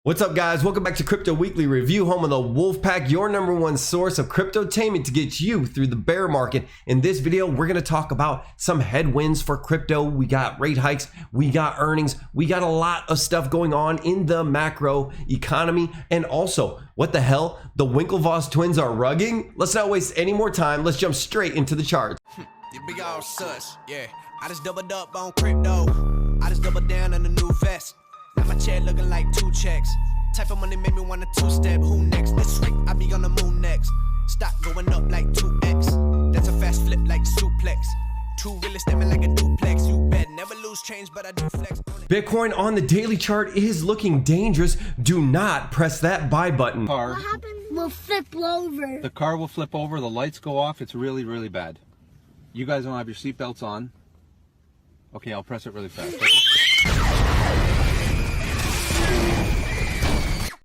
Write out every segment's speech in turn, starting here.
What's up, guys? Welcome back to Crypto Weekly Review, home of the Wolfpack, your number one source of cryptotainment to get you through the bear market. In this video, we're going to talk about some headwinds for crypto. We got rate hikes, we got earnings, we got a lot of stuff going on in the macro economy, and also, what the hell? The Winklevoss twins are rugging? Let's not waste any more time. Let's jump straight into the charts. You big old sus, yeah. I just doubled up on crypto. I just doubled down on the new vest. Now my chair looking like 2 checks. Type of money made me want a 2-step. Who next? This week I be on the moon next. Stock going up like 2x. That's a fast flip like suplex. 2 really stepping like a duplex. You bet never lose change, but I do flex. Bitcoin on the daily chart is looking dangerous. Do not press that buy button. Car. What happened? Will flip over. The car will flip over, the lights go off. It's really, really bad. You guys don't have your seatbelts on. Okay, I'll press it really fast.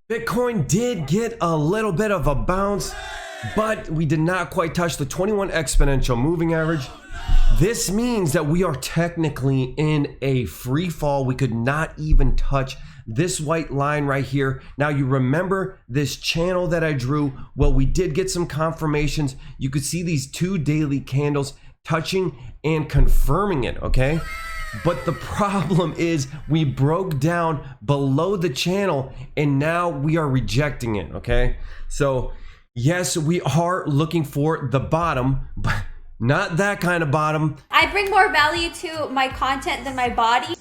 Bitcoin did get a little bit of a bounce, but we did not quite touch the 21 exponential moving average. This means that we are technically in a free fall. We could not even touch this white line right here. Now, you remember this channel that I drew? Well, we did get some confirmations. You could see these 2 daily candles touching and confirming it, okay? But the problem is we broke down below the channel and now we are rejecting it, okay? So yes, we are looking for the bottom, but not that kind of bottom. I bring more value to my content than my body.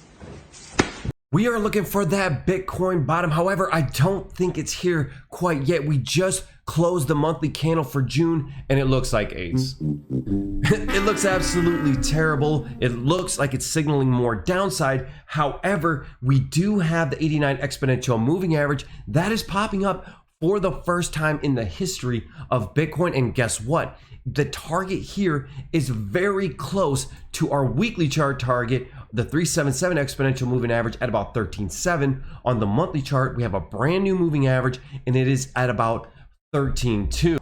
We are looking for that Bitcoin bottom. However, I don't think it's here quite yet. We just closed the monthly candle for June and it looks like AIDS. It looks absolutely terrible. It looks like it's signaling more downside. However, we do have the 89 exponential moving average that is popping up for the first time in the history of Bitcoin. And guess what? The target here is very close to our weekly chart target, the 377 exponential moving average at about 13.7. On the monthly chart, we have a brand new moving average and it is at about 13.2.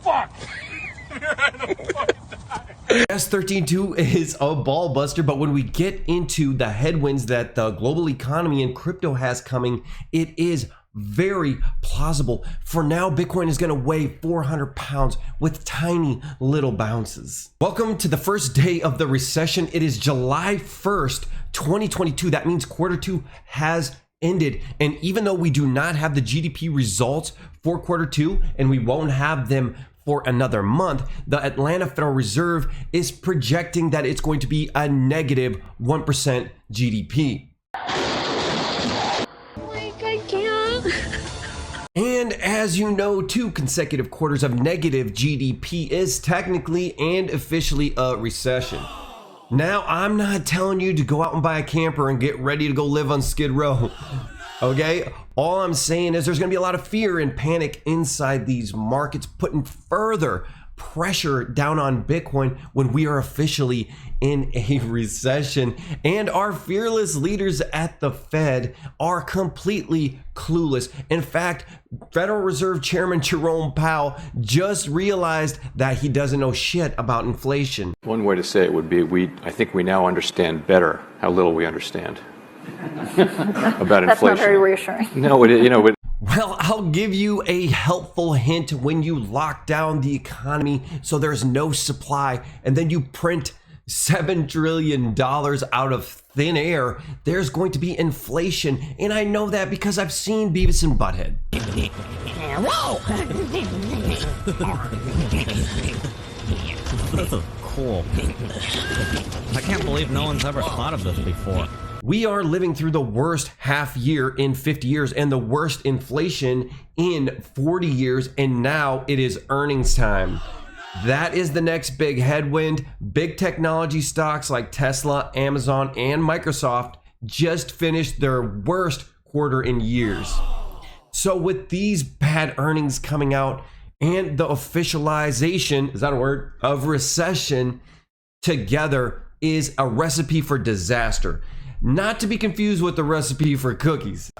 Fuck! Yes, 13.2 is a ball buster, but when we get into the headwinds that the global economy and crypto has coming, it is very plausible. For now, Bitcoin is going to weigh 400 pounds with tiny little bounces. Welcome to the first day of the recession. It is July 1st, 2022. That means Q2 has ended. And even though we do not have the GDP results for Q2 and we won't have them for another month, the Atlanta Federal Reserve is projecting that it's going to be a negative 1% GDP. And as you know, 2 consecutive quarters of negative GDP is technically and officially a recession. Now, I'm not telling you to go out and buy a camper and get ready to go live on Skid Row, okay? All I'm saying is there's gonna be a lot of fear and panic inside these markets, putting further pressure down on Bitcoin when we are officially in a recession. And our fearless leaders at the Fed are completely clueless. In fact, Federal Reserve Chairman Jerome Powell just realized that he doesn't know shit about inflation. One way to say it would be, I think we now understand better how little we understand about inflation. That's not very reassuring. No, Well, I'll give you a helpful hint. When you lock down the economy so there's no supply and then you print $7 trillion out of thin air, there's going to be inflation. And I know that because I've seen Beavis and Butthead. Cool. I can't believe no one's ever thought of this before. We are living through the worst half year in 50 years and the worst inflation in 40 years, and now it is earnings time. That is the next big headwind. Big technology stocks like Tesla, Amazon, and Microsoft just finished their worst quarter in years. So with these bad earnings coming out and the officialization, is that a word, of recession together is a recipe for disaster. Not to be confused with the recipe for cookies.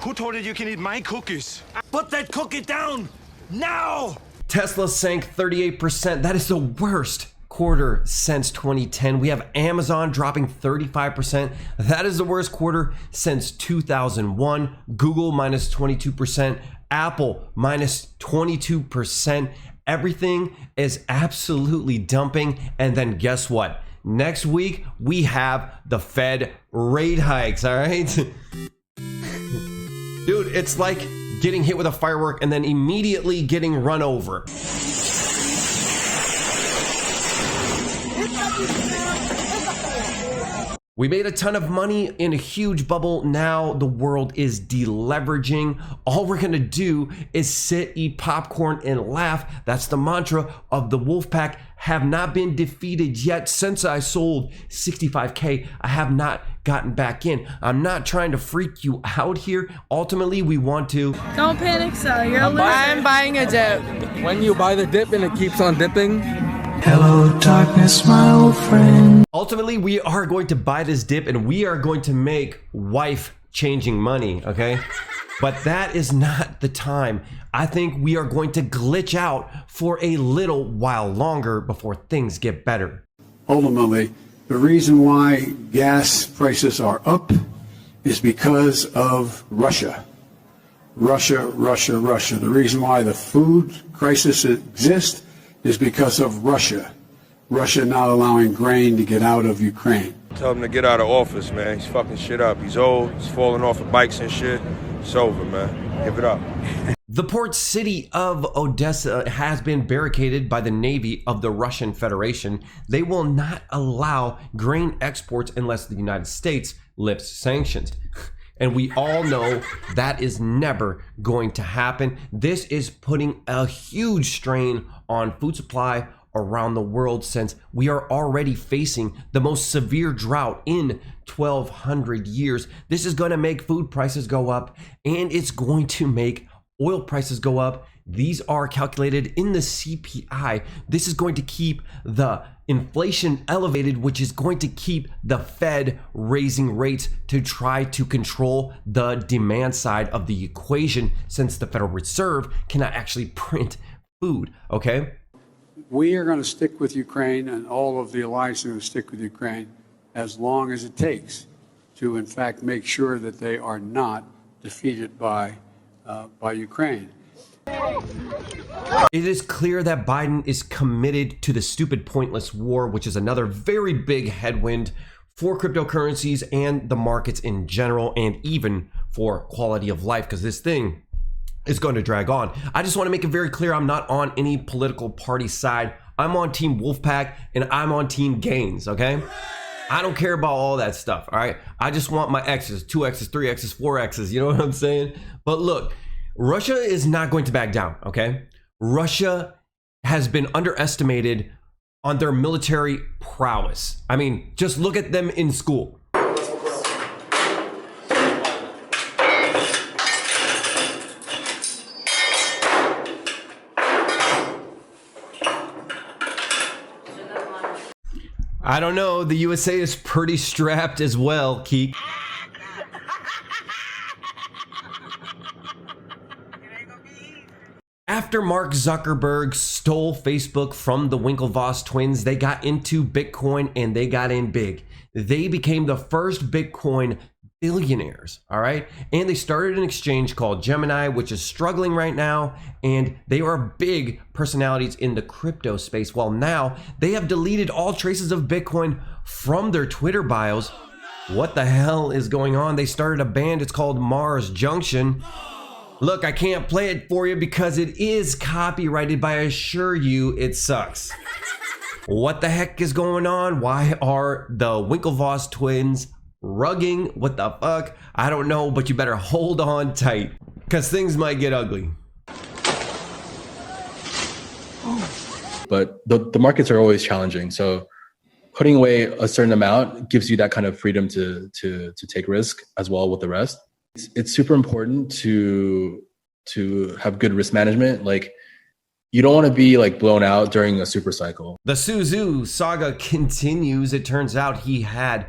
Who told you you can eat my cookies? Put that cookie down now! Tesla sank 38%. That is the worst quarter since 2010. We have Amazon dropping 35%. That is the worst quarter since 2001. Google minus 22%. Apple minus 22%. Everything is absolutely dumping. And then guess what? Next week, we have the Fed rate hikes, all right? Dude, it's like getting hit with a firework and then immediately getting run over. We made a ton of money in a huge bubble. Now the world is deleveraging. All we're gonna do is sit, eat popcorn, and laugh. That's the mantra of the Wolfpack. Have not been defeated yet. Since I sold 65K, I have not gotten back in. I'm not trying to freak you out here. Ultimately, we want to. Don't panic, sir. You're a loser. I'm buying a dip. When you buy the dip and it keeps on dipping. Hello, darkness, my old friend. Ultimately, we are going to buy this dip and we are going to make wife changing money, okay? But that is not the time. I think we are going to glitch out for a little while longer before things get better. Ultimately, the reason why gas prices are up is because of Russia. Russia. The reason why the food crisis exists is because of Russia. Russia not allowing grain to get out of Ukraine. Tell him to get out of office, man. He's fucking shit up. He's old. He's falling off of bikes and shit. It's over, man. Give it up. The port city of Odessa has been barricaded by the Navy of the Russian Federation. They will not allow grain exports unless the United States lifts sanctions. And we all know that is never going to happen. This is putting a huge strain on food supply around the world, since we are already facing the most severe drought in 1,200 years. This is going to make food prices go up, and it's going to make oil prices go up. These are calculated in the CPI. This is going to keep the inflation elevated, which is going to keep the Fed raising rates to try to control the demand side of the equation, since the Federal Reserve cannot actually print food, okay? We are going to stick with Ukraine, and all of the alliance are going to stick with Ukraine as long as it takes to, in fact, make sure that they are not defeated by Ukraine. It is clear that Biden is committed to the stupid, pointless war, which is another very big headwind for cryptocurrencies and the markets in general, and even for quality of life, because this thing is going to drag on. I just want to make it very clear, I'm not on any political party side. I'm on Team Wolfpack and I'm on Team Gains, okay? I don't care about all that stuff, all right? I just want my X's, 2X's, 3X's, 4X's, you know what I'm saying? But look, Russia is not going to back down, okay? Russia has been underestimated on their military prowess. I mean, just look at them in school. I don't know, the USA is pretty strapped as well, Keek. After Mark Zuckerberg stole Facebook from the Winklevoss twins, they got into Bitcoin and they got in big. They became the first Bitcoin billionaires, all right? And they started an exchange called Gemini, which is struggling right now, and they are big personalities in the crypto space. Well, now they have deleted all traces of Bitcoin from their Twitter bios. What the hell is going on? They started a band, it's called Mars Junction. Look, I can't play it for you because it is copyrighted, but I assure you it sucks. What the heck is going on? Why are the Winklevoss twins rugging? What the fuck? I don't know, but you better hold on tight because things might get ugly. But the markets are always challenging. So putting away a certain amount gives you that kind of freedom to take risk as well with the rest. It's super important to have good risk management. Like, you don't want to be like blown out during a super cycle. The Suzu saga continues. It turns out he had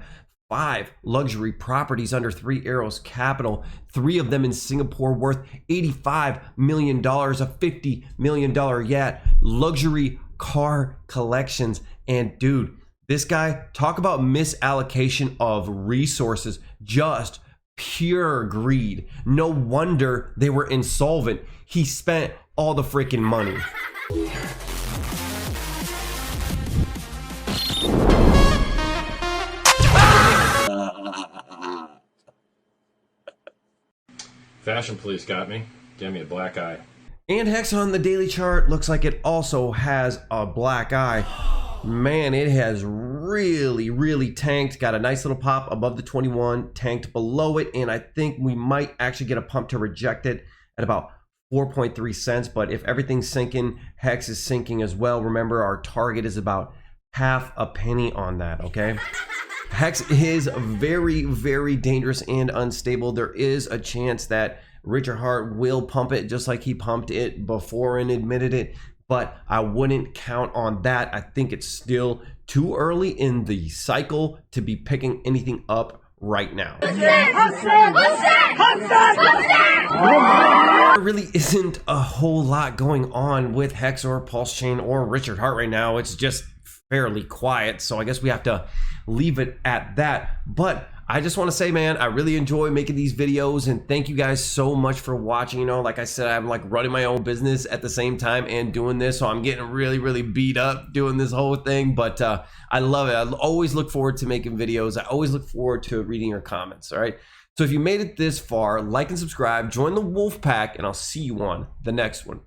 5 luxury properties under Three Arrows Capital, 3 of them in Singapore worth $85 million, a $50 million yacht, luxury car collections. And dude, this guy, talk about misallocation of resources, just pure greed. No wonder they were insolvent. He spent all the freaking money. Fashion police got me. Gave me a black eye. And Hex on the daily chart looks like it also has a black eye. Man, it has really tanked. Got a nice little pop above the 21, tanked below it, and I think we might actually get a pump to reject it at about 4.3 cents. But if everything's sinking, Hex is sinking as well. Remember, our target is about half a penny on that, okay? Hex is very dangerous and unstable. There is a chance that Richard Hart will pump it just like he pumped it before and admitted it, but I wouldn't count on that. I think it's still too early in the cycle to be picking anything up right now. There really isn't a whole lot going on with Hex or Pulse Chain or Richard Hart right now. It's just fairly quiet, so I guess we have to leave it at that. But I just want to say, man, I really enjoy making these videos, and thank you guys so much for watching. You know, like I said, I'm like running my own business at the same time and doing this, so I'm getting really beat up doing this whole thing, but I love it. I always look forward to making videos. I always look forward to reading your comments. All right, so if you made it this far, like and subscribe, join the wolf pack, and I'll see you on the next one.